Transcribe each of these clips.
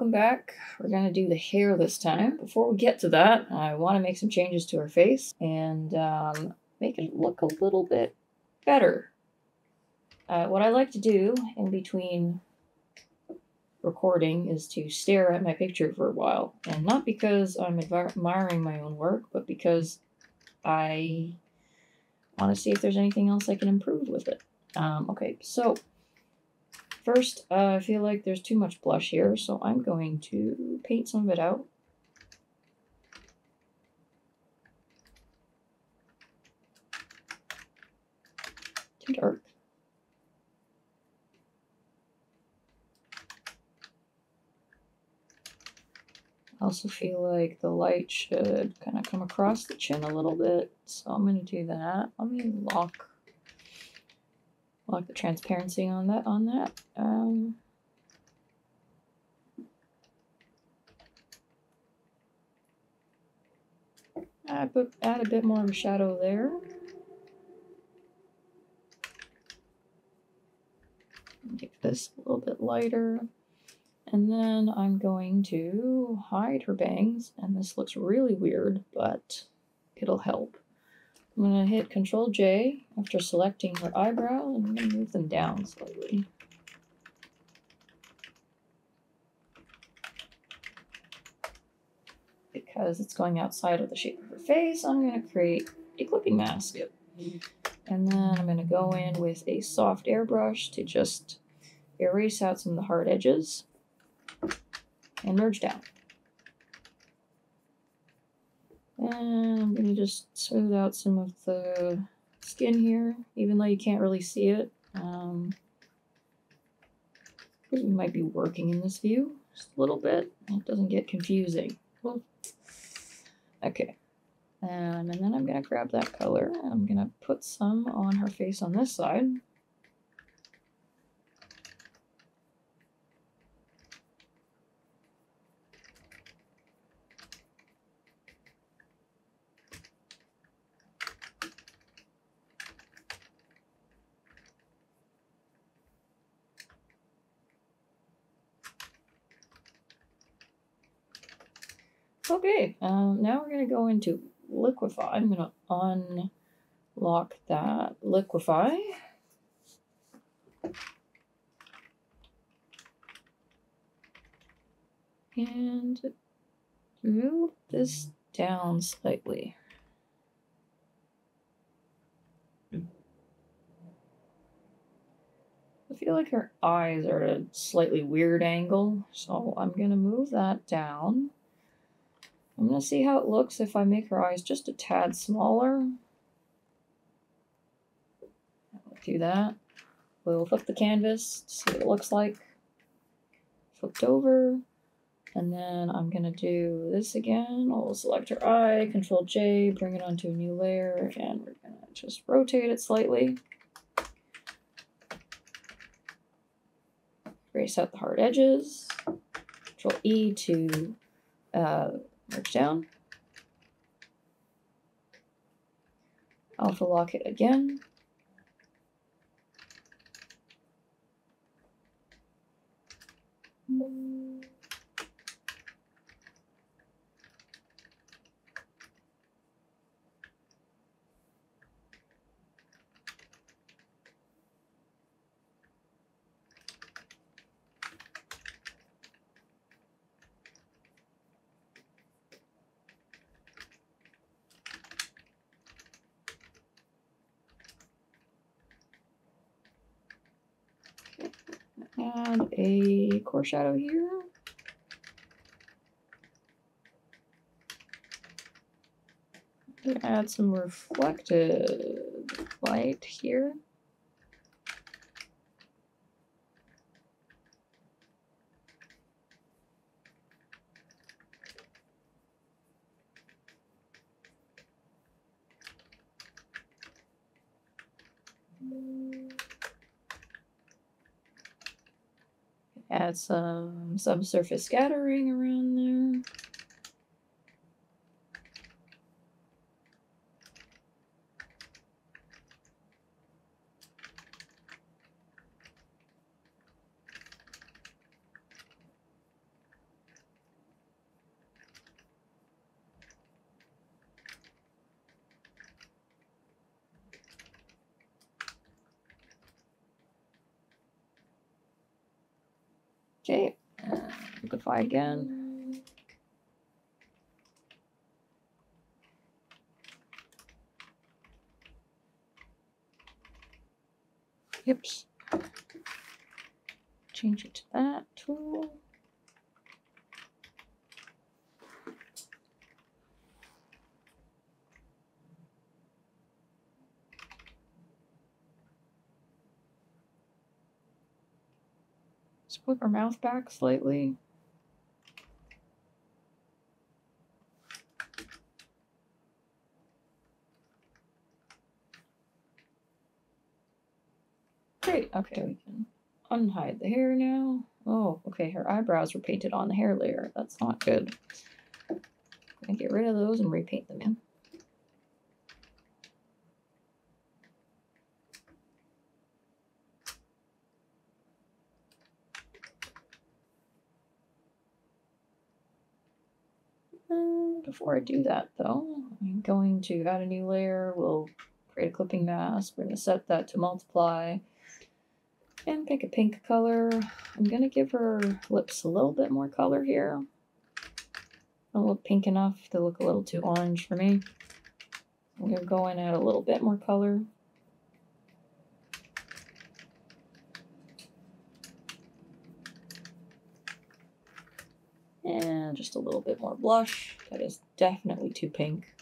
welcome back. We're going to do the hair this time. Before we get to that, I want to make some changes to her face and make it look a little bit better. What I like to do in between recording is to stare at my picture for a while. And not because I'm admiring my own work, but because I want to see if there's anything else I can improve with it. Okay, so first, I feel like there's too much blush here, so I'm going to paint some of it out. Too dark. I also feel like the light should kind of come across the chin a little bit, so I'm going to do that. Let me lock the transparency on that. Add a bit more of a shadow there. Make this a little bit lighter. And then I'm going to hide her bangs, and this looks really weird, but it'll help. I'm going to hit Control J after selecting her eyebrow, and I'm going to move them down slightly. Because it's going outside of the shape of her face, I'm going to create a clipping mask. And then I'm going to go in with a soft airbrush to just erase out some of the hard edges and merge down. And I'm going to just smooth out some of the skin here, even though you can't really see it. We might be working in this view just a little bit. It doesn't get confusing. Okay. And then I'm going to grab that color. I'm going to put some on her face on this side. Okay, now we're going to go into liquify. I'm going to unlock that liquify. And move this down slightly. I feel like her eyes are at a slightly weird angle, so I'm going to move that down. I'm going to see how it looks if I make her eyes just a tad smaller. I'll do that. We'll flip the canvas to see what it looks like. Flipped over. And then I'm going to do this again. I'll select her eye, Control J, bring it onto a new layer, and we're going to just rotate it slightly. Erase out the hard edges. Control E to merge down. Alpha lock it again. Add a core shadow here. Add some reflected light here. Add some subsurface scattering around there. Okay, liquefy again. Oops. Change it to that tool. Flip her mouth back slightly. Great, okay, we can unhide the hair now. Oh, okay, her eyebrows were painted on the hair layer. That's not good. I'm gonna get rid of those and repaint them in. Before I do that, though, I'm going to add a new layer. We'll create a clipping mask. We're going to set that to multiply and pick a pink color. I'm going to give her lips a little bit more color here. Don't look pink enough. They look a little too orange for me. I'm going to go in and add a little bit more color. And just a little bit more blush. That is definitely too pink.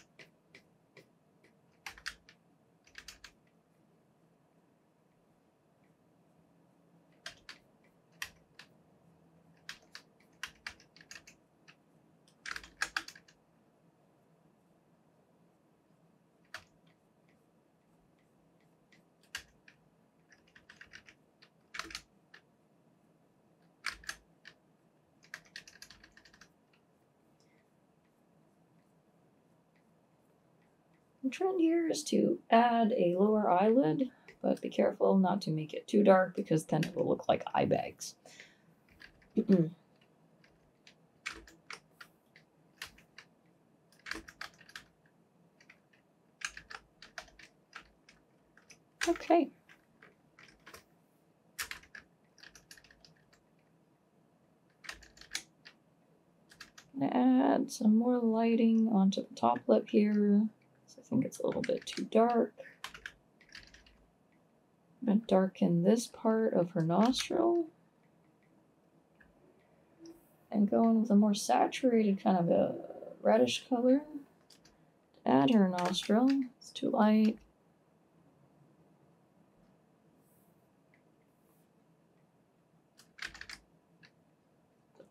The trend here is to add a lower eyelid, but be careful not to make it too dark because then it will look like eye bags. Okay. I'm gonna add some more lighting onto the top lip here. I think it's a little bit too dark. I'm going to darken this part of her nostril. And go in with a more saturated kind of a reddish color. To add her nostril. It's too light.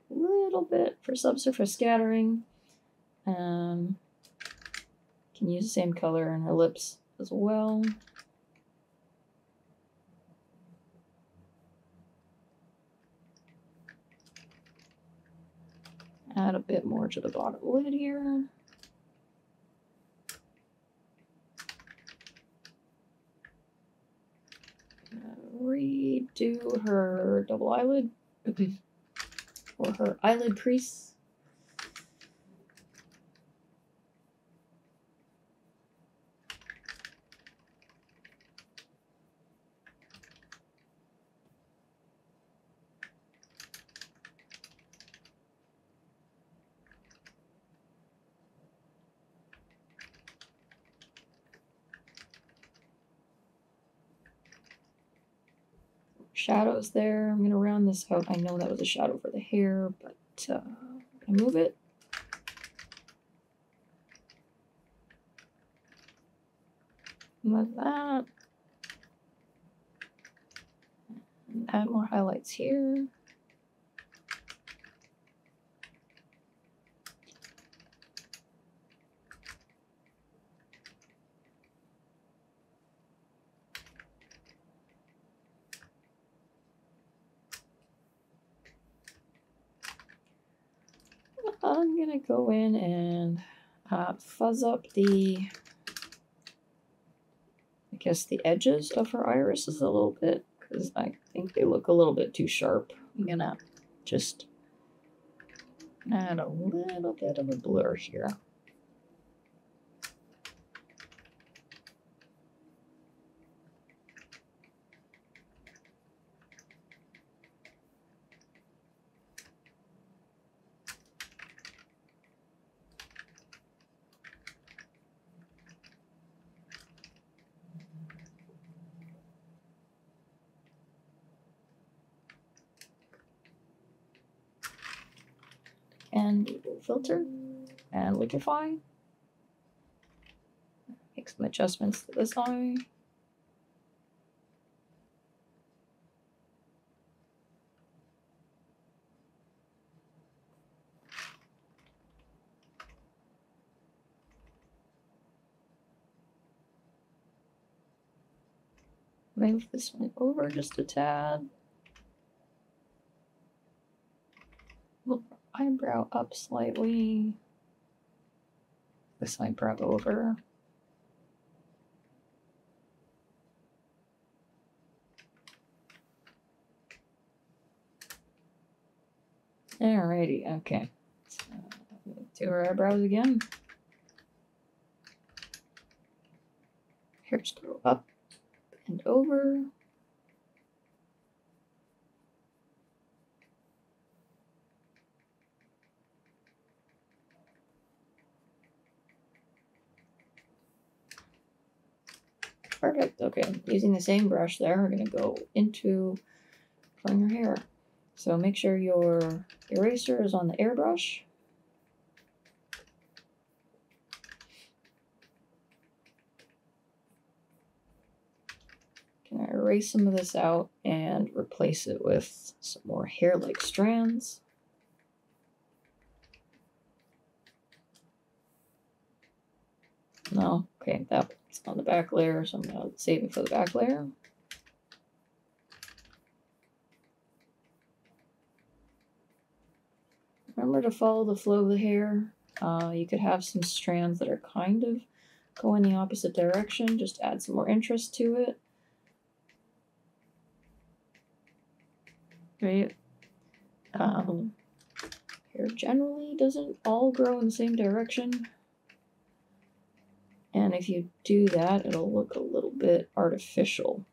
A little bit for subsurface scattering. Can use the same color in her lips as well. Add a bit more to the bottom lid here. Redo her double eyelid or her eyelid crease. Shadows there. I'm going to round this out. I know that was a shadow for the hair, but I move it. With that. And add more highlights here. I'm gonna go in and fuzz up the, I guess, the edges of her irises a little bit because I think they look a little bit too sharp. I'm gonna just add a little bit of a blur here. And we will filter and liquefy. Make some adjustments to this eye. Move this one over just a tad. Move our eyebrow up slightly. This eyebrow over. Alrighty, okay. So, do our eyebrows again. Hairs go up and over. Perfect. Okay, using the same brush there, we're going to go into from your hair. So make sure your eraser is on the airbrush. Can I erase some of this out and replace it with some more hair-like strands? No? Okay, that's on the back layer, so I'm going to save it for the back layer. Remember to follow the flow of the hair. You could have some strands that are kind of go in the opposite direction. Just add some more interest to it. Right? Hair generally doesn't all grow in the same direction. And if you do that, it'll look a little bit artificial.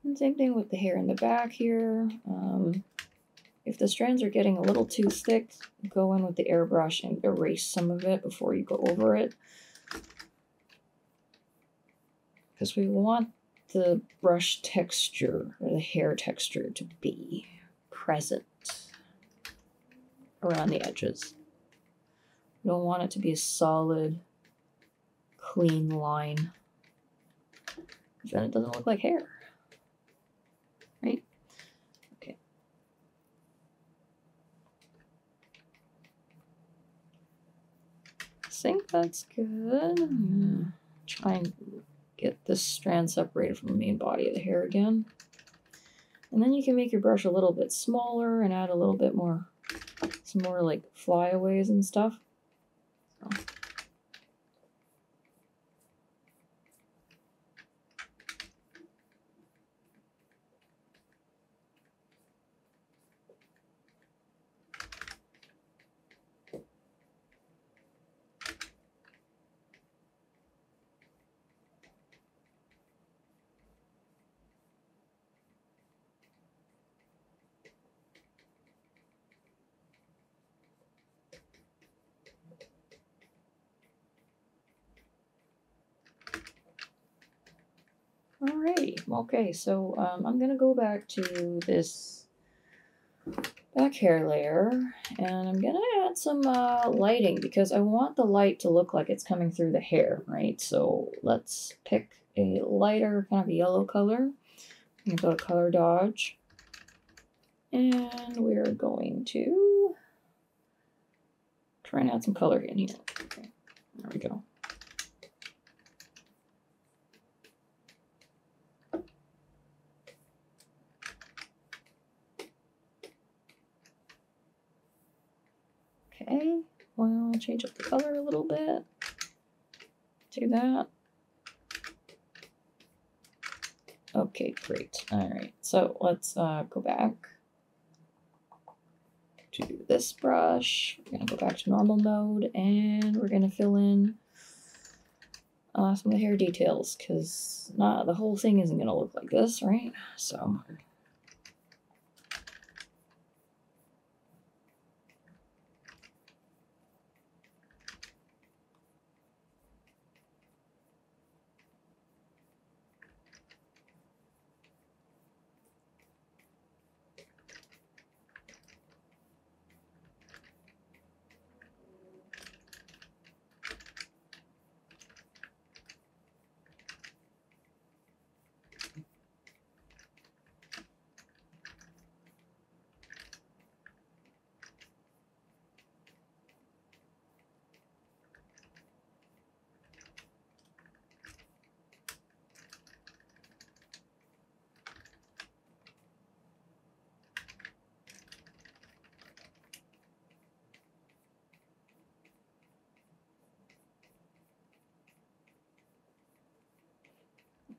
And same thing with the hair in the back here. If the strands are getting a little too thick, go in with the airbrush and erase some of it before you go over it. Because we want the brush texture, or the hair texture, to be present around the edges. We don't want it to be a solid, clean line. Because then it doesn't look like hair. Right? Okay. I think that's good. Try and get this strand separated from the main body of the hair again. And then you can make your brush a little bit smaller and add a little bit more, some more like flyaways and stuff. So. Alrighty, okay, so I'm gonna go back to this back hair layer and I'm gonna add some lighting because I want the light to look like it's coming through the hair, right? So let's pick a lighter, kind of a yellow color. I'm gonna go to color dodge and we're going to try and add some color in here. Okay, there we go. Okay, well, I'll change up the color a little bit. Do that. Okay, great. All right, so let's go back to this brush. We're going to go back to normal mode, and we're going to fill in some of the hair details, because not the whole thing isn't going to look like this, right? So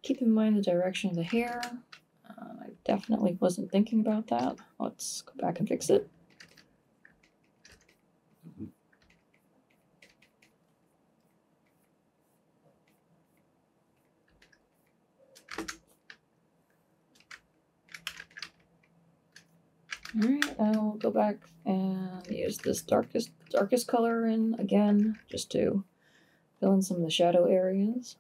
keep in mind the direction of the hair. I definitely wasn't thinking about that. Let's go back and fix it. Alright, I'll go back and use this darkest color in again, just to fill in some of the shadow areas.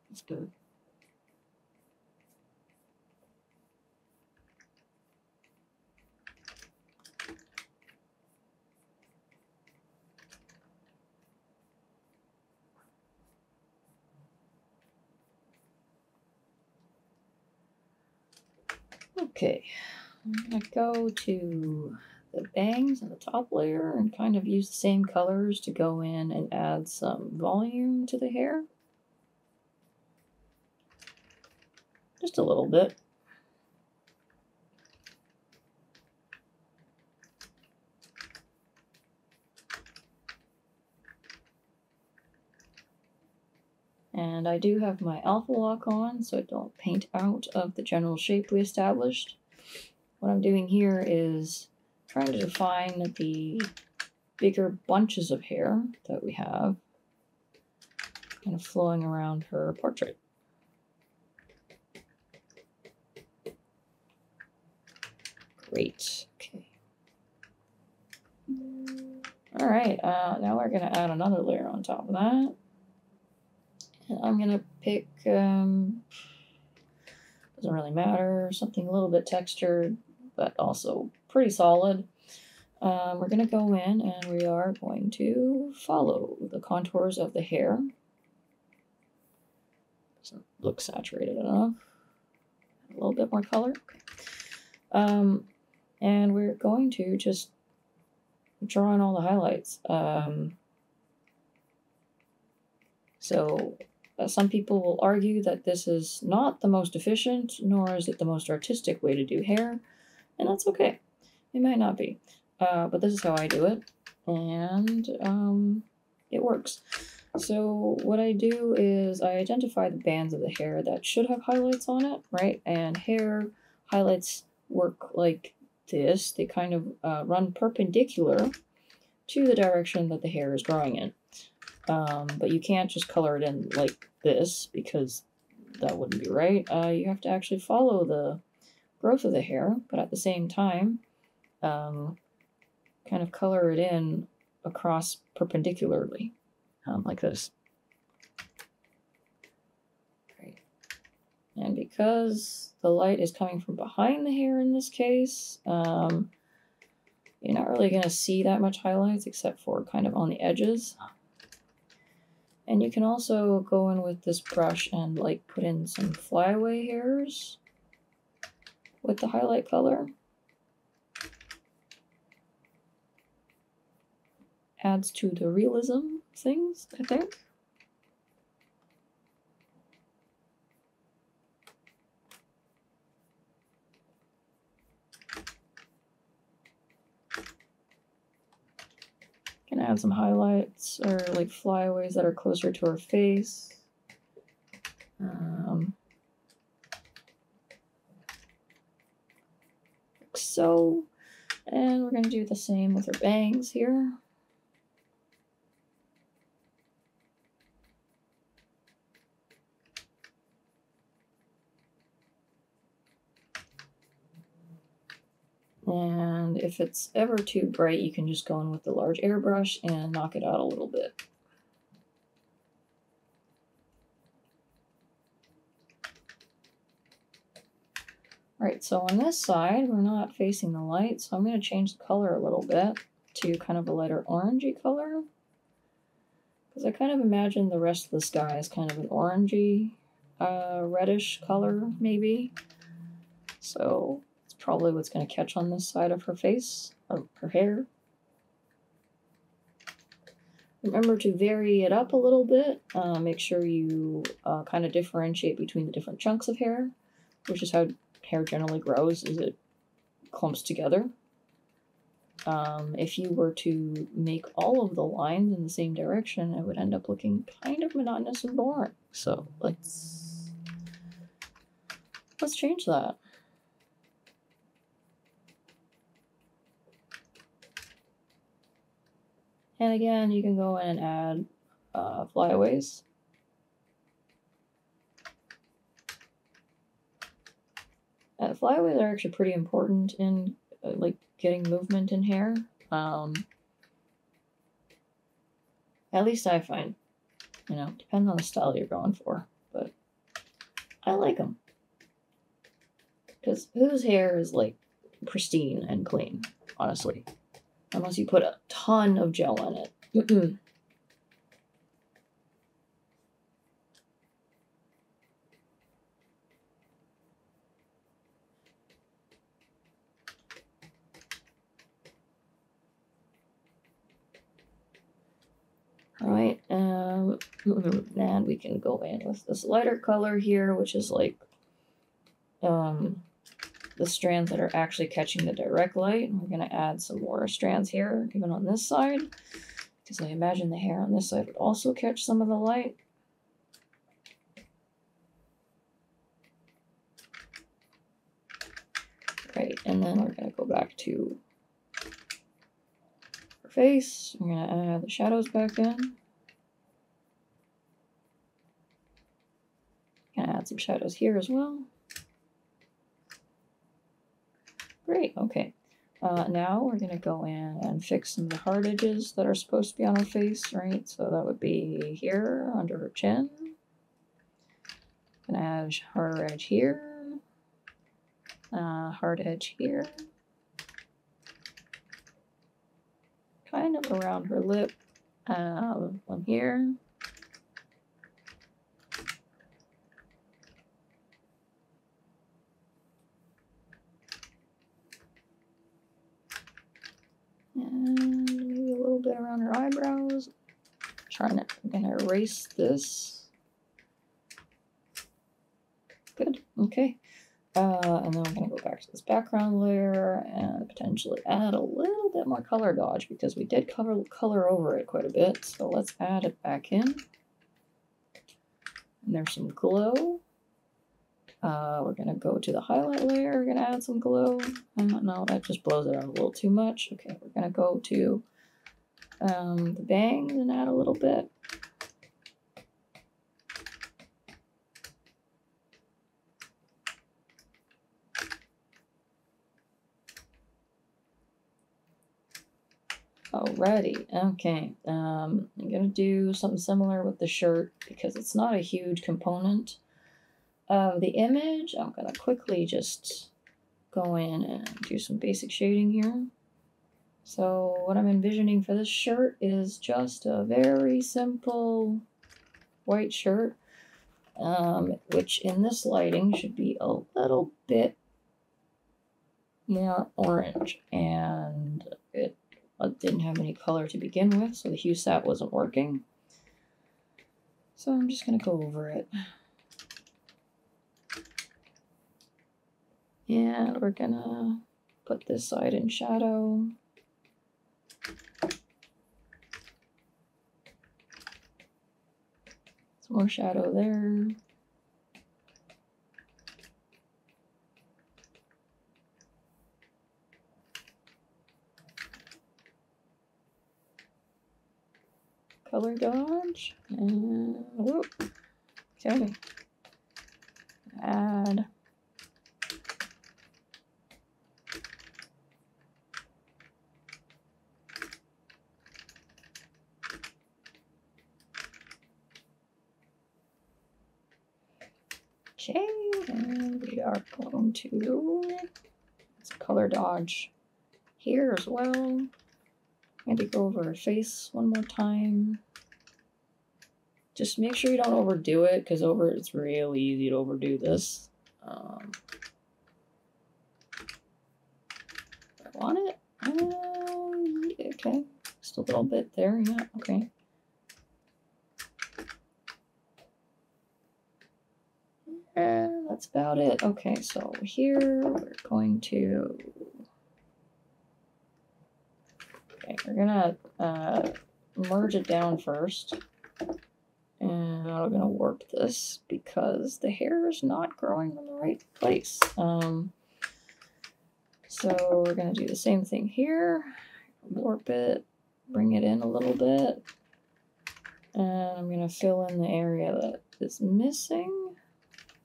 That's good. Okay, I'm going to go to the bangs on the top layer and kind of use the same colors to go in and add some volume to the hair. Just a little bit. And I do have my alpha lock on, so I don't paint out of the general shape we established. What I'm doing here is trying to define the bigger bunches of hair that we have kind of flowing around her portrait. Great. Okay. All right. Now we're going to add another layer on top of that. And I'm going to pick, doesn't really matter, something a little bit textured, but also pretty solid. We're going to go in and we are going to follow the contours of the hair. Doesn't look saturated enough. A little bit more color. Okay. And we're going to just draw in all the highlights. Some people will argue that this is not the most efficient, nor is it the most artistic way to do hair, and that's okay. It might not be, but this is how I do it, and it works. So what I do is I identify the bands of the hair that should have highlights on it, right? And hair highlights work like this. They kind of run perpendicular to the direction that the hair is growing in. But you can't just color it in like this, because that wouldn't be right. You have to actually follow the growth of the hair, but at the same time, kind of color it in across perpendicularly, like this. Right. And because the light is coming from behind the hair in this case, you're not really going to see that much highlights except for kind of on the edges. And you can also go in with this brush and like put in some flyaway hairs with the highlight color. Adds to the realism of things, I think. Can add some highlights or like flyaways that are closer to her face. Like so. And we're going to do the same with her bangs here. And if it's ever too bright, you can just go in with the large airbrush and knock it out a little bit. Right, so on this side, we're not facing the light, so I'm going to change the color a little bit to kind of a lighter orangey color. Because I kind of imagine the rest of the sky is kind of an orangey, reddish color, maybe. So it's probably what's going to catch on this side of her face, or her hair. Remember to vary it up a little bit. Make sure you kind of differentiate between the different chunks of hair, which is how hair generally grows, is it clumps together. If you were to make all of the lines in the same direction, it would end up looking kind of monotonous and boring. So let's change that. And again, you can go in and add flyaways. Flyaways are actually pretty important in like getting movement in hair. At least I find, you know, depends on the style you're going for, but I like them. Because whose hair is like pristine and clean, honestly? Unless you put a ton of gel in it. Alright, and we can go in with this lighter color here, which is like the strands that are actually catching the direct light. And we're going to add some more strands here, even on this side, because I imagine the hair on this side would also catch some of the light. Right, and then we're going to go back to her face. We're going to add the shadows back in. Going to add some shadows here as well. Great, okay. Now we're going to go in and fix some of the hard edges that are supposed to be on her face, right? So that would be here, under her chin. Gonna add a harder edge here. Hard edge here. Kind of around her lip. One here. And maybe a little bit around her eyebrows. I'm gonna erase this. Good, okay. And then we're gonna go back to this background layer and potentially add a little bit more color dodge because we did color over it quite a bit. So let's add it back in. And there's some glow. We're gonna go to the highlight layer. We're gonna add some glow. No, that just blows it out a little too much. Okay, we're gonna go to the bangs and add a little bit. Alrighty, okay. I'm gonna do something similar with the shirt because it's not a huge component of the image. I'm gonna quickly just go in and do some basic shading here. So what I'm envisioning for this shirt is just a very simple white shirt, which in this lighting should be a little bit more orange, and it didn't have any color to begin with, so the hue sat wasn't working. So I'm just going to go over it. And we're going to put this side in shadow. Some more shadow there. Color dodge, and whoop, okay, add okay, and we are going to let's color dodge here as well. Maybe go over her face one more time. Just make sure you don't overdo it, because it's real easy to overdo this. I want it. Okay, just a little bit there. Yeah, okay. And that's about it. Okay, so here we're going to. Okay, we're gonna merge it down first. And I'm going to warp this because the hair is not growing in the right place. So we're going to do the same thing here. Warp it, bring it in a little bit. And I'm going to fill in the area that is missing.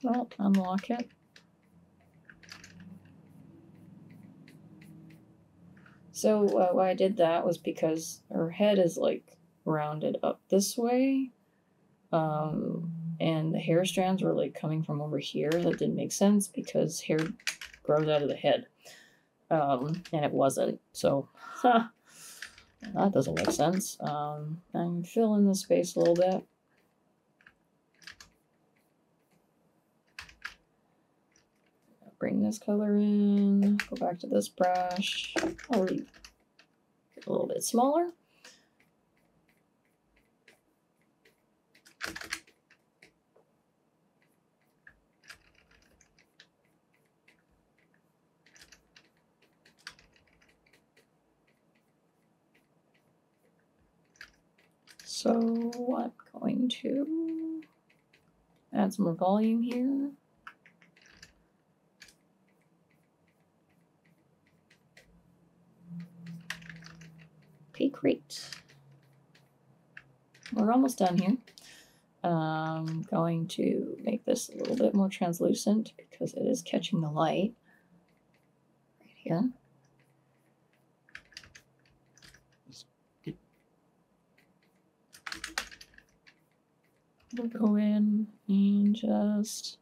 Well, unlock it. So why I did that was because her head is like rounded up this way. And the hair strands were like coming from over here. That didn't make sense because hair grows out of the head. And it wasn't. So, that doesn't make sense. I'm filling the space a little bit. Bring this color in. Go back to this brush. Already get a little bit smaller. So I'm going to add some more volume here. Okay, great. We're almost done here. I'm going to make this a little bit more translucent because it is catching the light right here. We'll go in and just,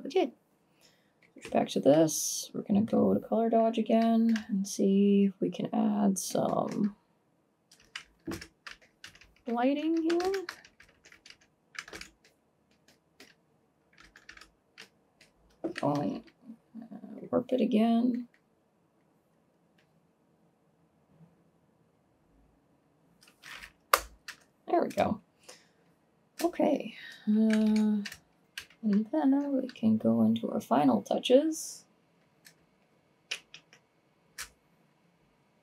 okay, switch back to this. We're going to go to color dodge again and see if we can add some lighting here. Going, warp it again. There we go. Okay, and then we can go into our final touches,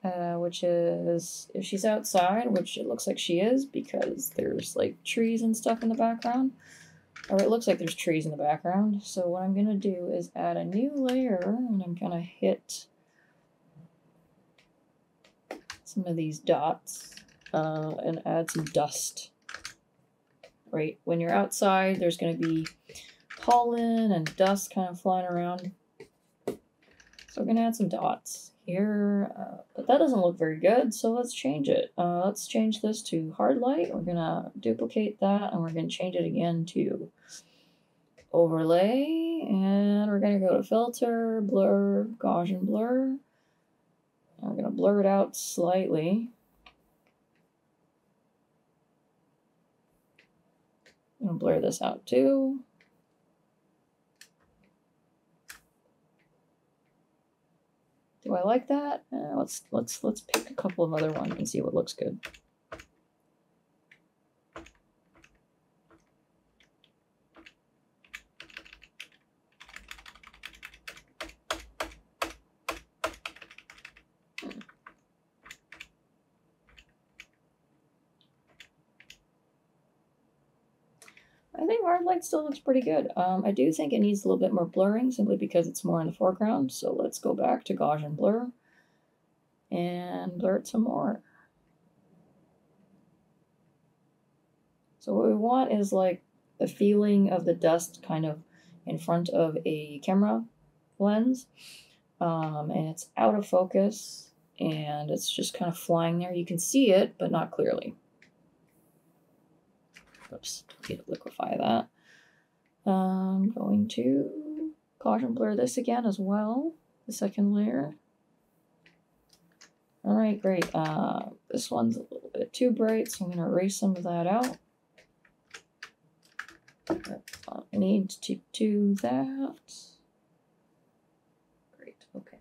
which is if she's outside, which it looks like she is because there's like trees and stuff in the background, or it looks like there's trees in the background. So what I'm gonna do is add a new layer, and I'm gonna hit some of these dots and add some dust. Right, when you're outside, there's going to be pollen and dust kind of flying around. So we're going to add some dots here, but that doesn't look very good, so let's change it. Let's change this to hard light. We're going to duplicate that, and we're going to change it again to overlay, and we're going to go to filter, blur, Gaussian blur. And we're going to blur it out slightly. I'm going to blur this out too. Do I like that? Let's pick a couple of other ones and see what looks good. I think hard light still looks pretty good. I do think it needs a little bit more blurring simply because it's more in the foreground. So let's go back to Gaussian blur and blur it some more. So what we want is like the feeling of the dust kind of in front of a camera lens. And it's out of focus and it's just kind of flying there. You can see it, but not clearly. Oops, need to liquefy that. I'm going to Gaussian blur this again as well, the second layer. All right, great. This one's a little bit too bright, so I'm going to erase some of that out. I need to do that. Great, okay.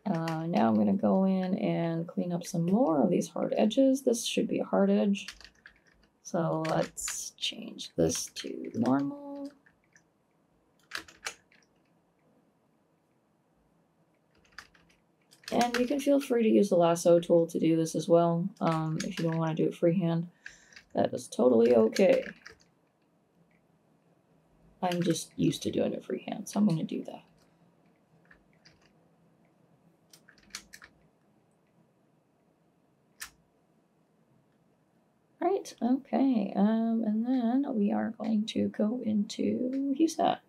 Now I'm going to go in and clean up some more of these hard edges. This should be a hard edge. So let's change this to normal. And you can feel free to use the lasso tool to do this as well. If you don't want to do it freehand, that is totally okay. I'm just used to doing it freehand, so I'm going to do that. Right, okay, and then we are going to go into HueSat.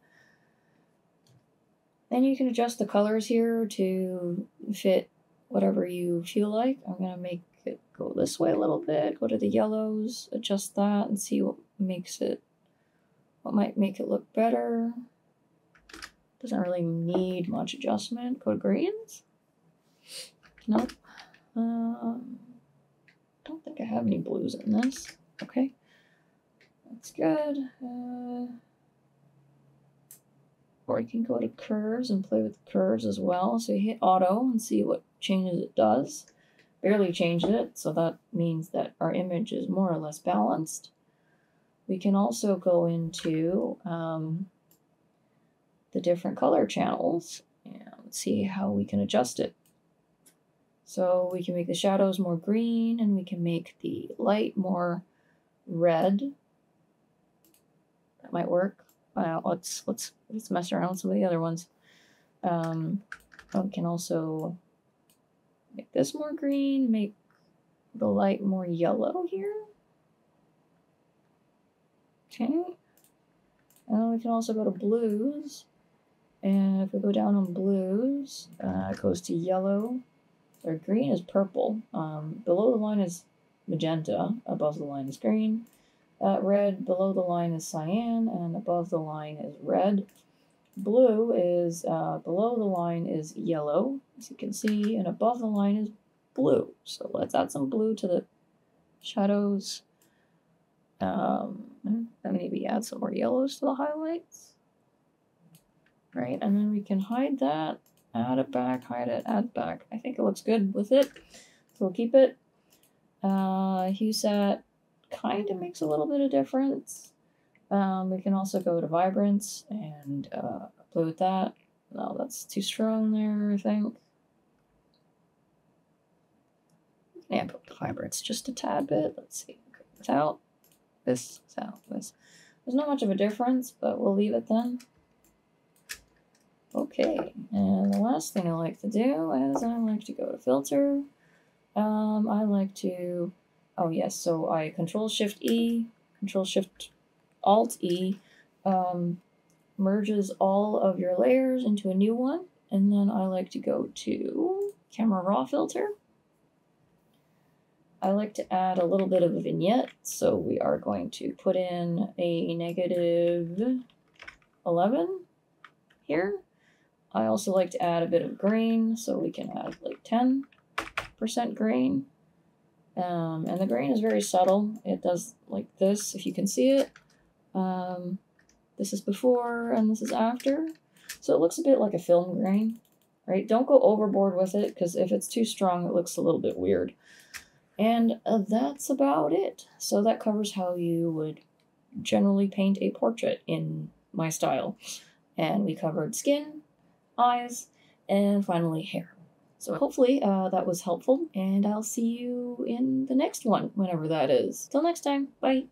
Then you can adjust the colors here to fit whatever you feel like. I'm going to make it go this way a little bit, go to the yellows, adjust that, and see what might make it look better. Doesn't really need much adjustment. Go to greens. Nope. Don't think I have any blues in this. Okay, that's good. Or you can go to curves and play with curves as well. So you hit auto and see what changes it does. Barely changed it, so that means that our image is more or less balanced. We can also go into the different color channels and see how we can adjust it. So we can make the shadows more green and we can make the light more red. That might work. Let's mess around with some of the other ones. We can also make this more green, make the light more yellow here. Okay. We can also go to blues. And if we go down on blues, it goes to yellow. Or green is purple. Below the line is magenta. Above the line is green. Red below the line is cyan, and above the line is red. Blue is below the line is yellow, as you can see, and above the line is blue. So let's add some blue to the shadows. And maybe add some more yellows to the highlights. Right, and then we can hide that. Add it back, hide it, add it back. I think it looks good with it, so we'll keep it. HueSat kind of makes a little bit of difference. We can also go to Vibrance and play with that. No, that's too strong there, I think. Amp up the Vibrance just a tad bit. Let's see. Without this, without this. There's not much of a difference, but we'll leave it then. Okay, and the last thing I like to do is I like to go to filter. I like to, oh yes, so I Control-Shift-E, Control-Shift-Alt-E, merges all of your layers into a new one, and then I like to go to Camera Raw Filter. I like to add a little bit of a vignette, so we are going to put in a -11 here. I also like to add a bit of grain, so we can add like 10% grain. And the grain is very subtle. It does like this, if you can see it. This is before and this is after. So it looks a bit like a film grain. right? Don't go overboard with it, because if it's too strong, it looks a little bit weird. And that's about it. So that covers how you would generally paint a portrait in my style. And we covered skin, eyes, and finally hair. So hopefully that was helpful, and I'll see you in the next one, whenever that is. Till next time, bye.